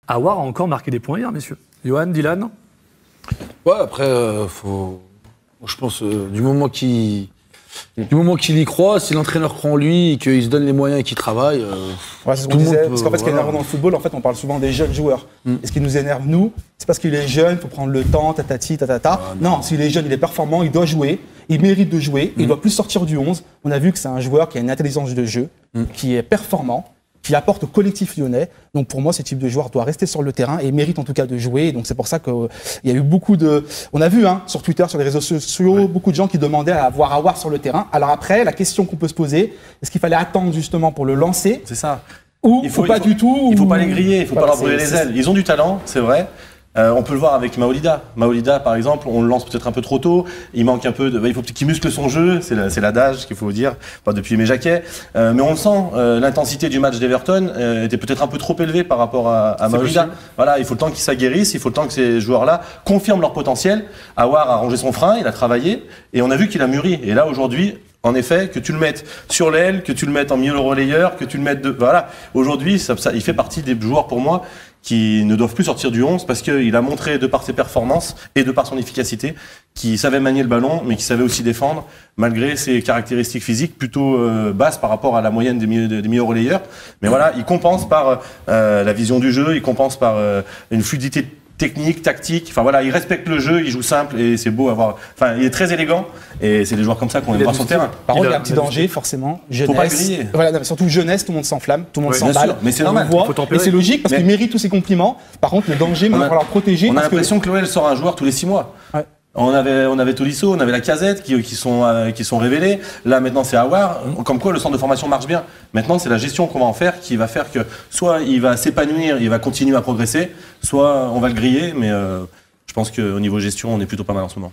Aouar a encore marqué des points hier, messieurs. Johan, Dylan? Ouais, après, je pense, du moment qu'il y croit, si l'entraîneur croit en lui, et qu'il se donne les moyens et qu'il travaille. Ouais, c'est ce qu'on disait. Parce qu'en fait, ce qui est énervant dans le football, en fait, on parle souvent des jeunes joueurs. Et ce qui nous énerve, nous, c'est parce qu'il est jeune, il faut prendre le temps, tatati, tatata. Non, s'il est jeune, il est performant, il doit jouer, il mérite de jouer, il doit plus sortir du 11. On a vu que c'est un joueur qui a une intelligence de jeu, qui est performant, qui apporte au collectif lyonnais. Donc pour moi, ce type de joueur doit rester sur le terrain et mérite en tout cas de jouer. Donc c'est pour ça qu'il y a eu beaucoup de... On a vu sur Twitter, sur les réseaux sociaux, beaucoup de gens qui demandaient à voir Aouar sur le terrain. Alors après, la question qu'on peut se poser, est-ce qu'il fallait attendre justement pour le lancer? C'est ça. Ou il faut pas du tout. Il ne faut pas les griller, il ne faut pas leur brûler les ailes. Ils ont du talent, c'est vrai. On peut le voir avec Maolida. Maolida, par exemple, on le lance peut-être un peu trop tôt. Il manque un peu de. Il faut qu'il muscle son jeu. C'est l'adage qu'il faut dire. Pas depuis mes jaquets. Mais on le sent. L'intensité du match d'Everton était peut-être un peu trop élevée par rapport à Maolida. Voilà, il faut le temps qu'ils s'aguerrissent. Il faut le temps que ces joueurs-là confirment leur potentiel. Aouar a rangé son frein. Il a travaillé et on a vu qu'il a mûri. Et là, aujourd'hui. En effet, que tu le mettes sur l'aile, que tu le mettes en milieu relayeur, que tu le mettes de... Voilà. Aujourd'hui, il fait partie des joueurs, pour moi, qui ne doivent plus sortir du 11 parce qu'il a montré, de par ses performances et de par son efficacité, qu'il savait manier le ballon, mais qu'il savait aussi défendre, malgré ses caractéristiques physiques plutôt basses par rapport à la moyenne des milieux relayeurs. Mais voilà, il compense par la vision du jeu, il compense par une fluidité technique, tactique, enfin voilà, il respecte le jeu, il joue simple et c'est beau à voir. Enfin, il est très élégant et c'est des joueurs comme ça qu'on aime voir sur le terrain. Par contre, il y a un petit danger, forcément. Jeunesse. Faut pas griller. Voilà, surtout jeunesse, tout le monde s'enflamme, tout le monde s'emballe. Mais c'est normal. Et c'est logique parce qu'il mérite tous ses compliments. Par contre, le danger, il va falloir protéger. On a l'impression que l'OL sort un joueur tous les 6 mois. Ouais. On avait Tolisso, on avait la Casette qui sont révélés. Là maintenant c'est Aouar. Comme quoi le centre de formation marche bien. Maintenant c'est la gestion qu'on va en faire qui va faire que soit il va s'épanouir, il va continuer à progresser, soit on va le griller. Mais je pense qu'au niveau gestion on est plutôt pas mal en ce moment.